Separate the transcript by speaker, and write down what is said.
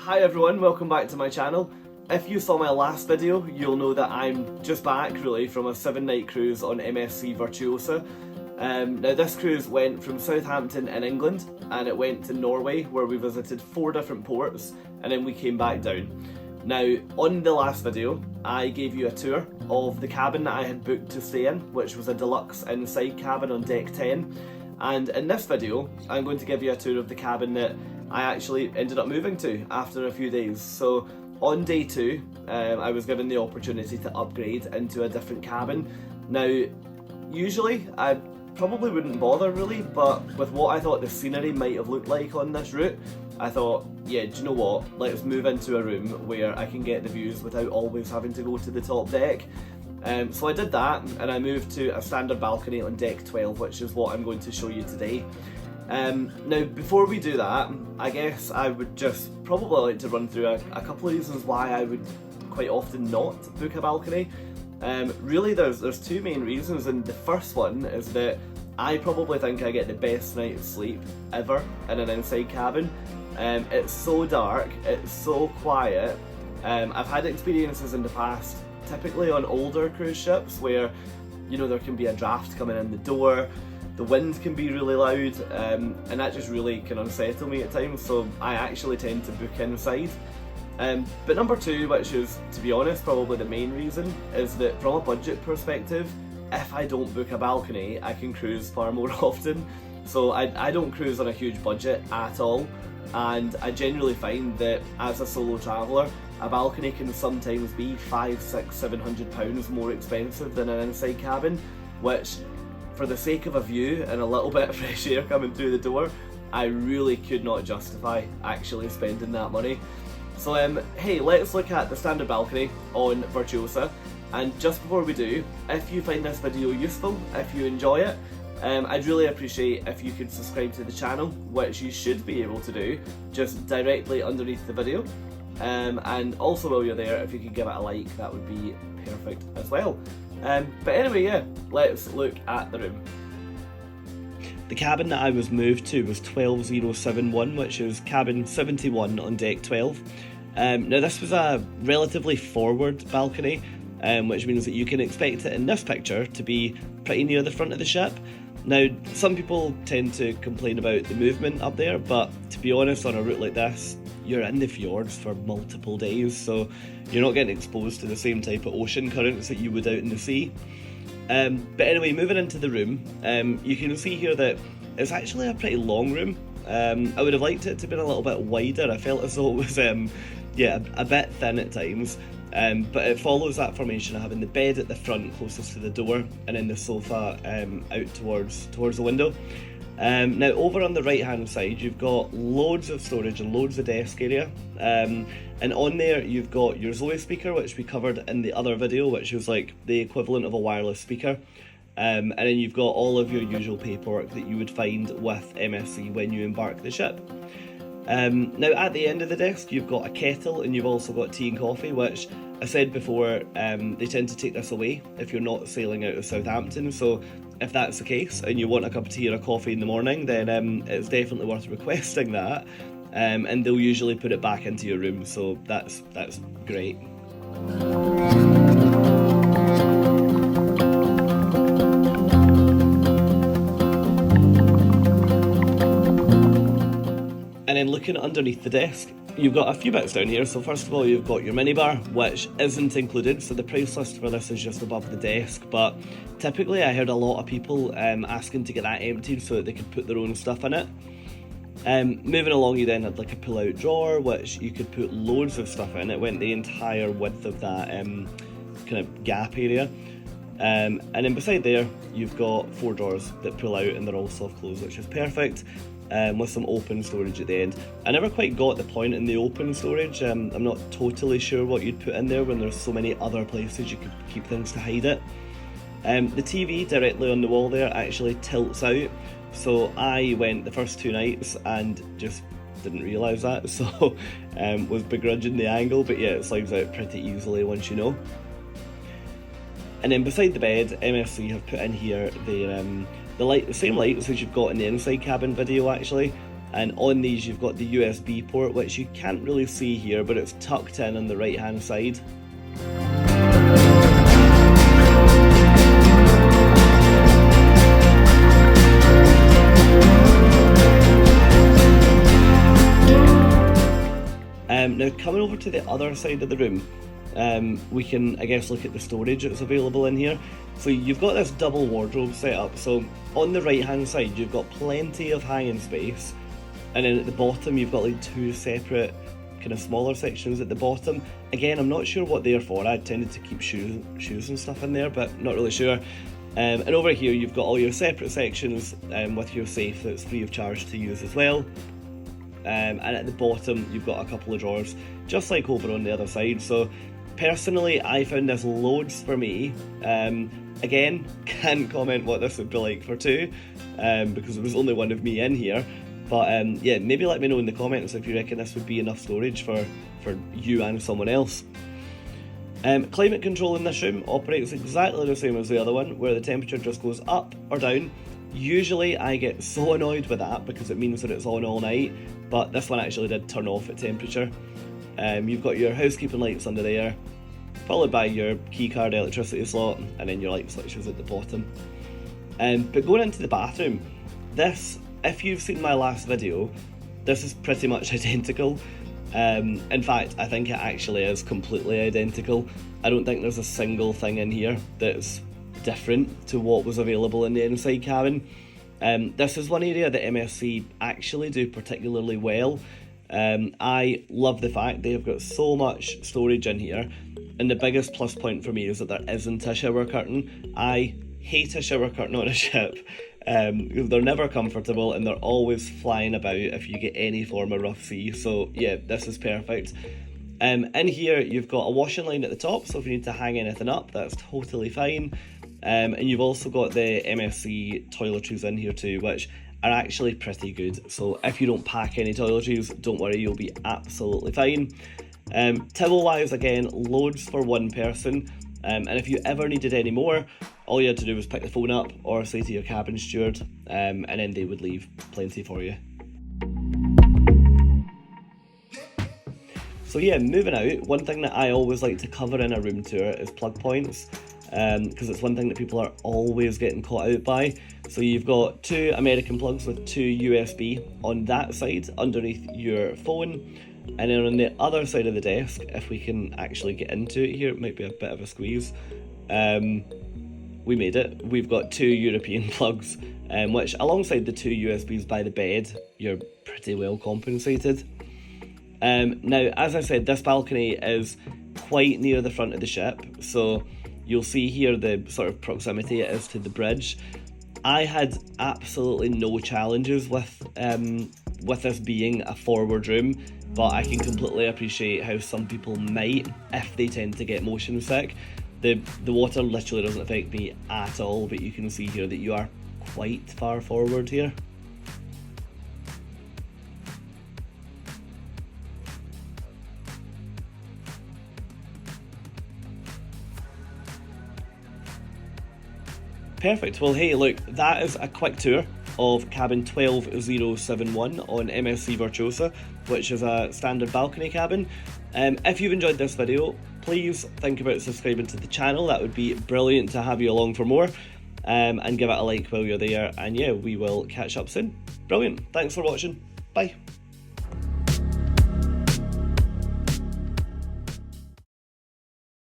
Speaker 1: Hi everyone, welcome back to my channel. If you saw my last video, you'll know that I'm just back really from a 7-night cruise on MSC Virtuosa. Now this cruise went from Southampton in England and it went to Norway where we visited 4 different ports and then we came back down. Now on the last video I gave you a tour of the cabin that I had booked to stay in, which was a deluxe inside cabin on deck 10, and in this video I'm going to give you a tour of the cabin that I actually ended up moving to after a few days. So on day 2 I was given the opportunity to upgrade into a different cabin. Now usually I probably wouldn't bother really, but with what I thought the scenery might have looked like on this route, I thought, yeah, do you know what, let's move into a room where I can get the views without always having to go to the top deck. So I did that and I moved to a standard balcony on deck 12, which is what I'm going to show you today. Now before we do that, I guess I would just probably like to run through a couple of reasons why I would quite often not book a balcony. Really there's 2 main reasons, and the first one is that I probably think I get the best night's sleep ever in an inside cabin. It's so dark, it's so quiet. I've had experiences in the past, typically on older cruise ships, where you know there can be a draft coming in the door, the wind can be really loud, and that just really can unsettle me at times, so I actually tend to book inside. But number 2, which is, to be honest, probably the main reason, is that from a budget perspective, if I don't book a balcony, I can cruise far more often. So I don't cruise on a huge budget at all, and I generally find that as a solo traveller, a balcony can sometimes be £500, £600, £700 more expensive than an inside cabin, which, for the sake of a view and a little bit of fresh air coming through the door, I really could not justify actually spending that money. So hey, let's look at the standard balcony on Virtuosa, and just before we do, if you find this video useful, if you enjoy it, I'd really appreciate if you could subscribe to the channel, which you should be able to do just directly underneath the video, and also while you're there, if you could give it a like, that would be perfect as well. But anyway, yeah, let's look at the room. The cabin that I was moved to was 12071, which is cabin 71 on deck 12. Now this was a relatively forward balcony, which means that you can expect it in this picture to be pretty near the front of the ship. Now some people tend to complain about the movement up there, but to be honest, on a route like this, you're in the fjords for multiple days, so you're not getting exposed to the same type of ocean currents that you would out in the sea. But anyway, moving into the room, you can see here that it's actually a pretty long room. I would have liked it to have been a little bit wider. I felt as though it was yeah, a bit thin at times, but it follows that formation of having the bed at the front closest to the door and then the sofa out towards the window. Now over on the right hand side you've got loads of storage and loads of desk area, and on there you've got your Zoe speaker, which we covered in the other video, which was like the equivalent of a wireless speaker, and then you've got all of your usual paperwork that you would find with MSC when you embark the ship. Now at the end of the desk you've got a kettle, and you've also got tea and coffee, which I said before, they tend to take this away if you're not sailing out of Southampton, so if that's the case and you want a cup of tea or a coffee in the morning, then it's definitely worth requesting that, and they'll usually put it back into your room, so that's great. And then looking underneath the desk, you've got a few bits down here. So first of all, you've got your minibar, which isn't included, so the price list for this is just above the desk, but typically I heard a lot of people asking to get that emptied so that they could put their own stuff in it. Moving along, you then had like a pull-out drawer, which you could put loads of stuff in. It went the entire width of that kind of gap area. And then beside there, you've got 4 drawers that pull out and they're all soft close, which is perfect. With some open storage at the end. I never quite got the point in the open storage. I'm not totally sure what you'd put in there when there's so many other places you could keep things to hide it. The TV directly on the wall there actually tilts out, so I went the first 2 nights and just didn't realise that, so was begrudging the angle, but yeah, it slides out pretty easily once you know. And then beside the bed, MSC have put in here their the same lights as you've got in the inside cabin video actually, and on these you've got the USB port, which you can't really see here, but it's tucked in on the right hand side. Now coming over to the other side of the room, we can, I guess, look at the storage that's available in here. So you've got this double wardrobe set up, so on the right hand side you've got plenty of hanging space, and then at the bottom you've got like two separate kind of smaller sections at the bottom. Again, I'm not sure what they're for. I tended to keep shoes and stuff in there, but not really sure. And over here you've got all your separate sections with your safe that's free of charge to use as well. And at the bottom you've got a couple of drawers, just like over on the other side. So personally I found this loads for me. Again, can't comment what this would be like for two, because there was only one of me in here. But yeah, maybe let me know in the comments if you reckon this would be enough storage for you and someone else. Climate control in this room operates exactly the same as the other one, where the temperature just goes up or down. Usually I get so annoyed with that because it means that it's on all night, but this one actually did turn off at temperature. You've got your housekeeping lights under there, followed by your keycard electricity slot, and then your light switches at the bottom. But going into the bathroom, this, if you've seen my last video, this is pretty much identical. In fact, I think it actually is completely identical. I don't think there's a single thing in here that's different to what was available in the inside cabin. This is one area that MSC actually do particularly well. I love the fact they have got so much storage in here, and the biggest plus point for me is that there isn't a shower curtain. I hate a shower curtain on a ship. They're never comfortable and they're always flying about if you get any form of rough sea, so yeah, this is perfect. In here you've got a washing line at the top, so if you need to hang anything up, that's totally fine. And you've also got the MSC toiletries in here too, which are actually pretty good. So if you don't pack any toiletries, don't worry, you'll be absolutely fine. Towel wise, again, loads for one person. And if you ever needed any more, all you had to do was pick the phone up or say to your cabin steward, and then they would leave plenty for you. So yeah, moving out, one thing that I always like to cover in a room tour is plug points. Because it's one thing that people are always getting caught out by. So you've got two American plugs with two USB on that side underneath your phone, and then on the other side of the desk, if we can actually get into it here, it might be a bit of a squeeze. We made it. We've got two European plugs, which alongside the two USBs by the bed, you're pretty well compensated. Now, as I said, this balcony is quite near the front of the ship, so you'll see here the sort of proximity it is to the bridge. I had absolutely no challenges with this being a forward room, but I can completely appreciate how some people might if they tend to get motion sick. The water literally doesn't affect me at all, but you can see here that you are quite far forward here. Perfect. Well, hey, look, that is a quick tour of cabin 12071 on MSC Virtuosa, which is a standard balcony cabin. If you've enjoyed this video, please think about subscribing to the channel. That would be brilliant to have you along for more. And give it a like while you're there. And yeah, we will catch up soon. Brilliant. Thanks for watching. Bye.